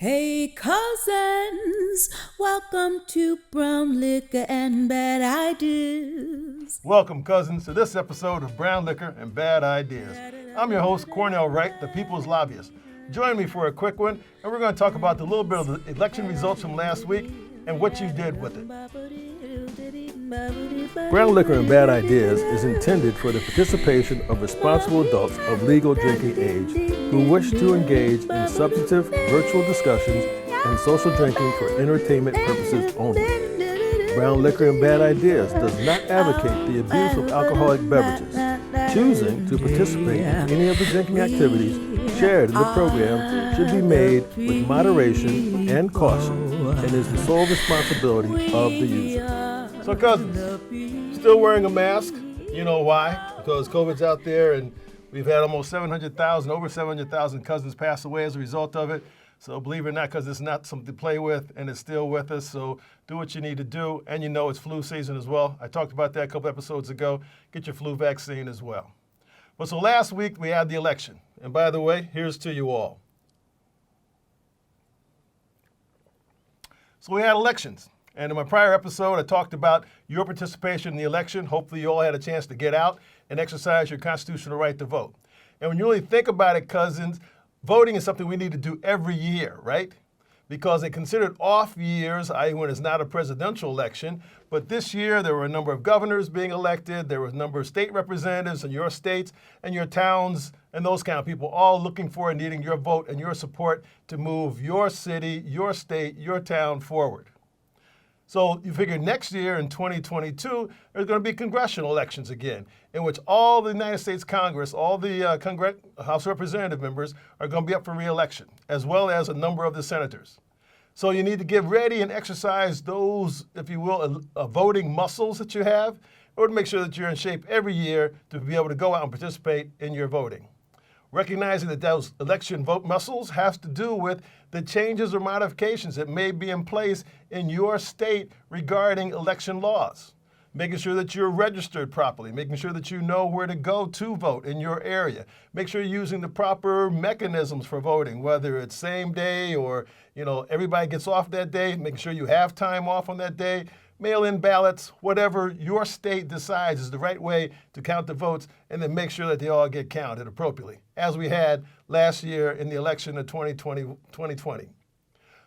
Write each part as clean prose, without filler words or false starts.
Hey cousins, welcome to Brown Liquor and Bad Ideas. Welcome, cousins, to this episode of Brown Liquor and Bad Ideas. I'm your host, Cornell Wright, the People's Lobbyist. Join me for a quick one, and we're going to talk about a little bit of the election results from last week and what you did with it. Brown Liquor and Bad Ideas is intended for the participation of responsible adults of legal drinking age who wish to engage in substantive virtual discussions and social drinking for entertainment purposes only. Brown Liquor and Bad Ideas does not advocate the abuse of alcoholic beverages. Choosing to participate in any of the drinking activities shared in the program should be made with moderation and caution and is the sole responsibility of the user. So cousins, still wearing a mask. You know why? Because COVID's out there and we've had almost over 700,000 cousins pass away as a result of it. So believe it or not, because it's not something to play with and it's still with us. So do what you need to do. And you know it's flu season as well. I talked about that a couple episodes ago. Get your flu vaccine as well. But so last week we had the election. And by the way, here's to you all. So we had elections. And in my prior episode, I talked about your participation in the election. Hopefully you all had a chance to get out and exercise your constitutional right to vote. And when you really think about it, cousins, voting is something we need to do every year, right? Because they considered off years, i.e. when it's not a presidential election. But this year, there were a number of governors being elected. There were a number of state representatives in your states and your towns and those kind of people all looking for and needing your vote and your support to move your city, your state, your town forward. So you figure next year in 2022, there's going to be congressional elections again, in which all the United States Congress, all the House of Representative members are going to be up for re-election, as well as a number of the senators. So you need to get ready and exercise those, if you will, voting muscles that you have, in order to make sure that you're in shape every year to be able to go out and participate in your voting. Recognizing that those election vote muscles have to do with the changes or modifications that may be in place in your state regarding election laws. Making sure that you're registered properly, making sure that you know where to go to vote in your area. Make sure you're using the proper mechanisms for voting, whether it's same day or, everybody gets off that day, making sure you have time off on that day. Mail-in ballots, whatever your state decides is the right way to count the votes, and then make sure that they all get counted appropriately, as we had last year in the election of 2020.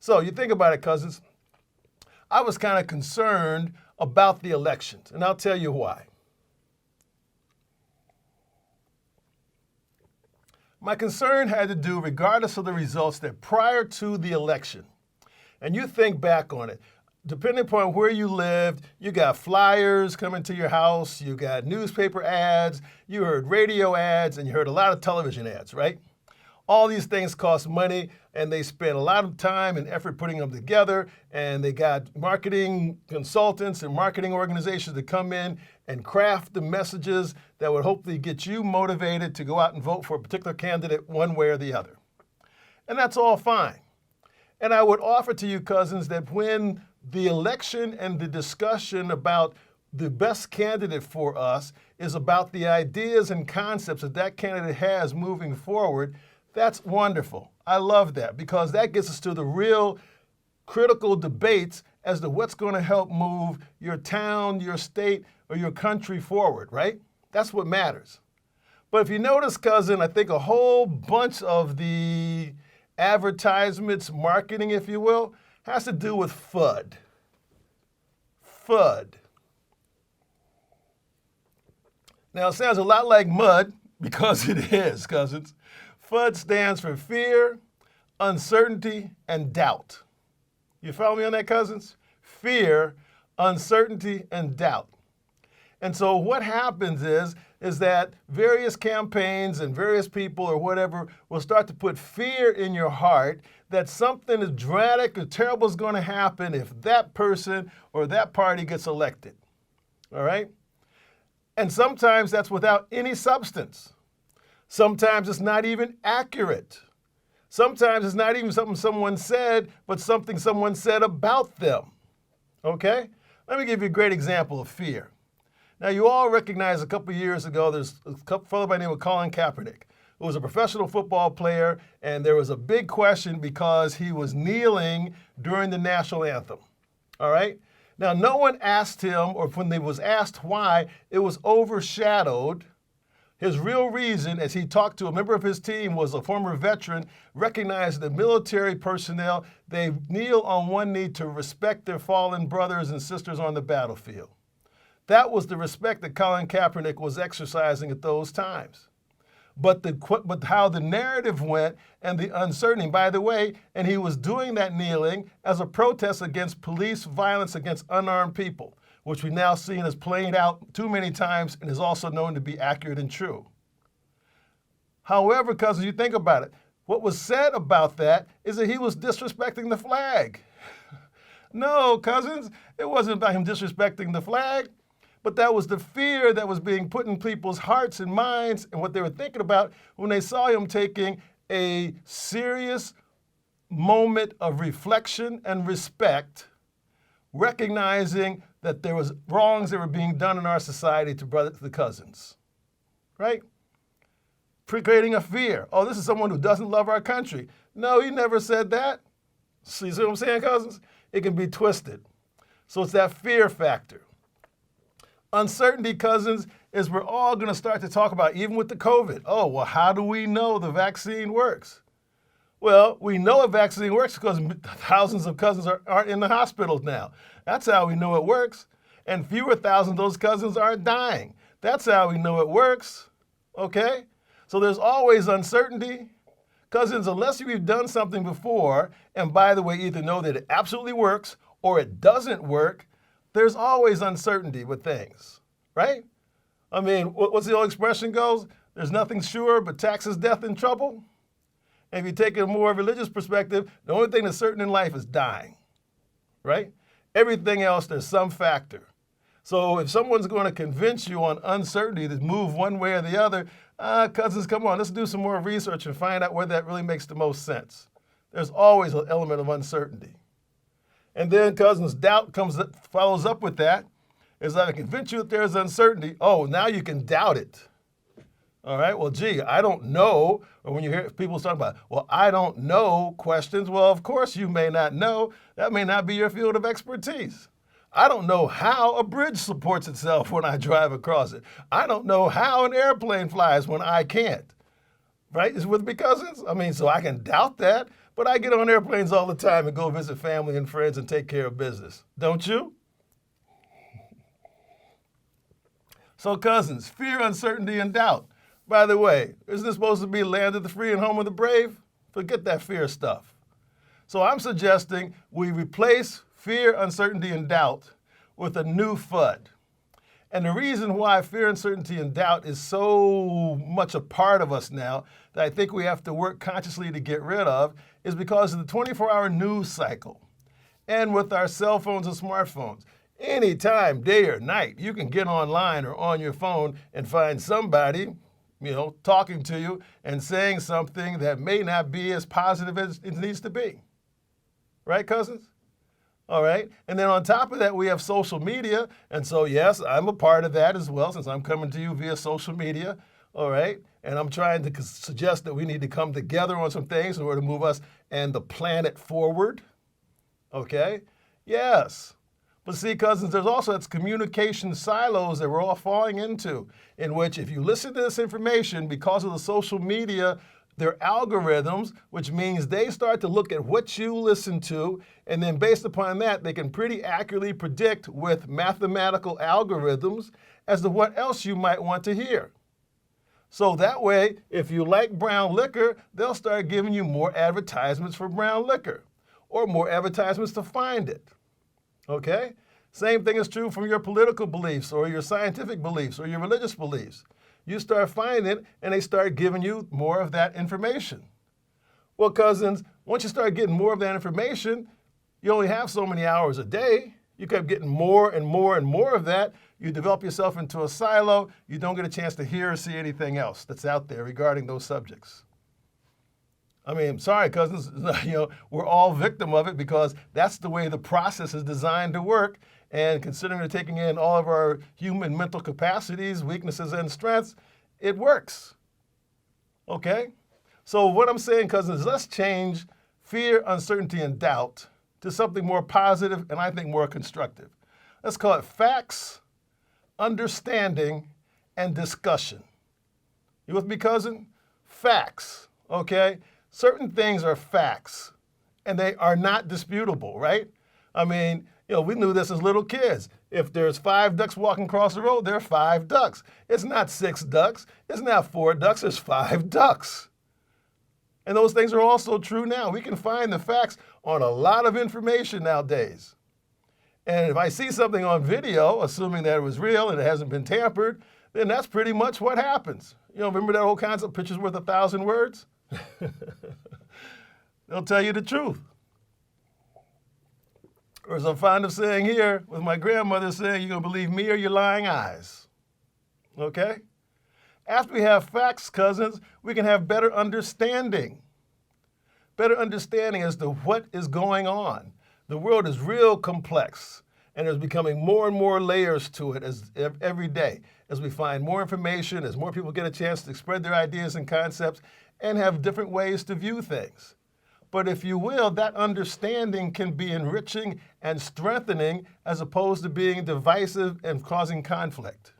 So you think about it, cousins. I was kind of concerned about the elections, and I'll tell you why. My concern had to do, regardless of the results, that prior to the election, and you think back on it, depending upon where you lived, you got flyers coming to your house, you got newspaper ads, you heard radio ads, and you heard a lot of television ads, right? All these things cost money, and they spend a lot of time and effort putting them together, and they got marketing consultants and marketing organizations to come in and craft the messages that would hopefully get you motivated to go out and vote for a particular candidate one way or the other. And that's all fine. And I would offer to you, cousins, that when the election and the discussion about the best candidate for us is about the ideas and concepts that that candidate has moving forward, that's wonderful. I love that because that gets us to the real critical debates as to what's going to help move your town, your state, or your country forward, right? That's what matters. But if you notice, cousin, I think a whole bunch of the advertisements, marketing, if you will, has to do with FUD. FUD. Now, it sounds a lot like mud because it is, cousins. FUD stands for fear, uncertainty, and doubt. You follow me on that, cousins? Fear, uncertainty, and doubt. And so what happens is that various campaigns and various people or whatever will start to put fear in your heart that something is dramatic or terrible is going to happen if that person or that party gets elected. All right? And sometimes that's without any substance. Sometimes it's not even accurate. Sometimes it's not even something someone said, but something someone said about them. Okay? Let me give you a great example of fear. Now, you all recognize a couple of years ago, there's a fellow by the name of Colin Kaepernick, who was a professional football player, and there was a big question because he was kneeling during the national anthem. All right? Now, no one asked him, or when they was asked why, it was overshadowed. His real reason, as he talked to a member of his team, was a former veteran, recognized the military personnel, they kneel on one knee to respect their fallen brothers and sisters on the battlefield. That was the respect that Colin Kaepernick was exercising at those times. But how the narrative went and the uncertainty, by the way, and he was doing that kneeling as a protest against police violence against unarmed people, which we now seen as playing out too many times and is also known to be accurate and true. However, cousins, you think about it, what was said about that is that he was disrespecting the flag. No, cousins, it wasn't about him disrespecting the flag. But that was the fear that was being put in people's hearts and minds and what they were thinking about when they saw him taking a serious moment of reflection and respect, recognizing that there was wrongs that were being done in our society to the cousins, right? Creating a fear. Oh, this is someone who doesn't love our country. No, he never said that. See what I'm saying, cousins? It can be twisted. So it's that fear factor. Uncertainty, cousins, is we're all going to start to talk about, even with the COVID. Oh, well, how do we know the vaccine works? Well, we know a vaccine works because thousands of cousins aren't in the hospitals now. That's how we know it works. And fewer thousands of those cousins aren't dying. That's how we know it works, okay? So there's always uncertainty. Cousins, unless you've done something before, and by the way, either know that it absolutely works or it doesn't work, there's always uncertainty with things, right? I mean, what's the old expression goes? There's nothing sure but taxes, death, and trouble. And if you take a more religious perspective, the only thing that's certain in life is dying, right? Everything else, there's some factor. So if someone's going to convince you on uncertainty to move one way or the other, cousins, come on, let's do some more research and find out where that really makes the most sense. There's always an element of uncertainty. And then, cousins, doubt follows up with that. Is that I convince you that there's uncertainty. Oh, now you can doubt it. All right, well, gee, I don't know. Or when you hear people talking about, well, I don't know questions. Well, of course you may not know. That may not be your field of expertise. I don't know how a bridge supports itself when I drive across it. I don't know how an airplane flies when I can't. Right? Is with me, cousins? I mean, so I can doubt that. But I get on airplanes all the time and go visit family and friends and take care of business. Don't you? So cousins, fear, uncertainty, and doubt. By the way, isn't this supposed to be land of the free and home of the brave? Forget that fear stuff. So I'm suggesting we replace fear, uncertainty, and doubt with a new FUD. And the reason why fear, uncertainty, and doubt is so much a part of us now that I think we have to work consciously to get rid of is because of the 24-hour news cycle. And with our cell phones and smartphones, anytime, day or night, you can get online or on your phone and find somebody, talking to you and saying something that may not be as positive as it needs to be. Right, cousins? All right. And then on top of that, we have social media. And so, yes, I'm a part of that as well, since I'm coming to you via social media. All right. And I'm trying to suggest that we need to come together on some things in order to move us and the planet forward. Okay. Yes. But see, cousins, there's also that's communication silos that we're all falling into, in which if you listen to this information because of the social media, their algorithms, which means they start to look at what you listen to, and then based upon that, they can pretty accurately predict with mathematical algorithms as to what else you might want to hear. So that way, if you like brown liquor, they'll start giving you more advertisements for brown liquor, or more advertisements to find it. Okay? Same thing is true from your political beliefs, or your scientific beliefs, or your religious beliefs. You start finding it, and they start giving you more of that information. Well, cousins, once you start getting more of that information, you only have so many hours a day. You kept getting more and more and more of that. You develop yourself into a silo. You don't get a chance to hear or see anything else that's out there regarding those subjects. I mean, sorry, cousins, we're all victim of it because that's the way the process is designed to work. And considering they're taking in all of our human mental capacities, weaknesses, and strengths, it works. Okay? So what I'm saying, cousins, is let's change fear, uncertainty, and doubt to something more positive and I think more constructive. Let's call it facts, understanding, and discussion. You with me, cousin? Facts, okay? Certain things are facts, and they are not disputable, right? I mean, we knew this as little kids. If there's 5 ducks walking across the road, there are 5 ducks. It's not 6 ducks. It's not 4 ducks. There's 5 ducks. And those things are also true now. We can find the facts on a lot of information nowadays. And if I see something on video, assuming that it was real and it hasn't been tampered, then that's pretty much what happens. Remember that whole concept, picture's worth 1,000 words? They'll tell you the truth. Or as I'm fond of saying here, with my grandmother saying, you're going to believe me or your lying eyes. Okay? After we have facts, cousins, we can have better understanding. Better understanding as to what is going on. The world is real complex, and there's becoming more and more layers to it every day as we find more information, as more people get a chance to spread their ideas and concepts and have different ways to view things. But if you will, that understanding can be enriching and strengthening as opposed to being divisive and causing conflict.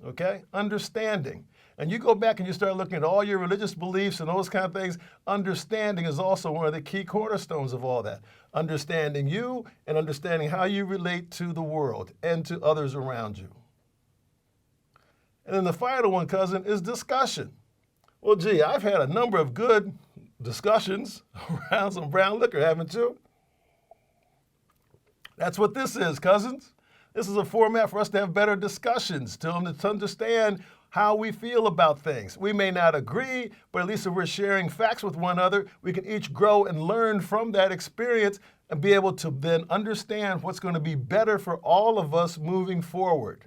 Okay? Understanding. And you go back and you start looking at all your religious beliefs and those kind of things, understanding is also one of the key cornerstones of all that. Understanding you and understanding how you relate to the world and to others around you. And then the final one, cousin, is discussion. Well, gee, I've had a number of good discussions around some brown liquor, haven't you? That's what this is, cousins. This is a format for us to have better discussions, to understand how we feel about things. We may not agree, but at least if we're sharing facts with one another, we can each grow and learn from that experience and be able to then understand what's going to be better for all of us moving forward.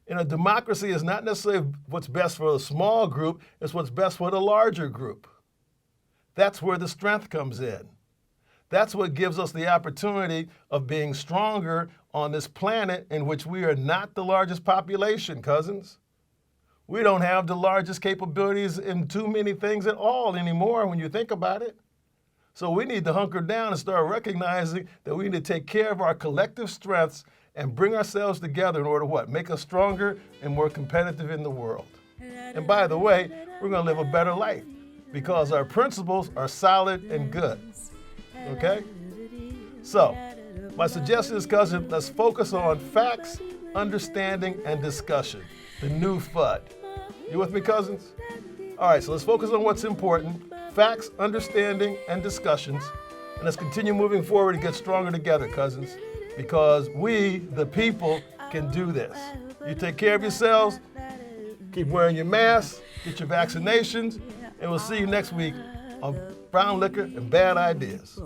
In a democracy, it's not necessarily what's best for a small group, it's what's best for the larger group. That's where the strength comes in. That's what gives us the opportunity of being stronger on this planet in which we are not the largest population, cousins. We don't have the largest capabilities in too many things at all anymore when you think about it. So we need to hunker down and start recognizing that we need to take care of our collective strengths and bring ourselves together in order to what? Make us stronger and more competitive in the world. And by the way, we're going to live a better life because our principles are solid and good. Okay? So, my suggestion is, cousin, let's focus on facts, understanding, and discussion. The new FUD. You with me, cousins? All right, so let's focus on what's important. Facts, understanding, and discussions. And let's continue moving forward and get stronger together, cousins. Because we, the people, can do this. You take care of yourselves, keep wearing your masks, get your vaccinations, and we'll see you next week on Brown Liquor and Bad Ideas.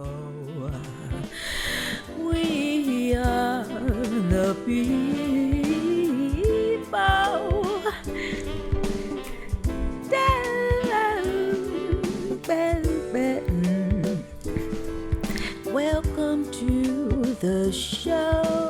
We are the people. Welcome to the show.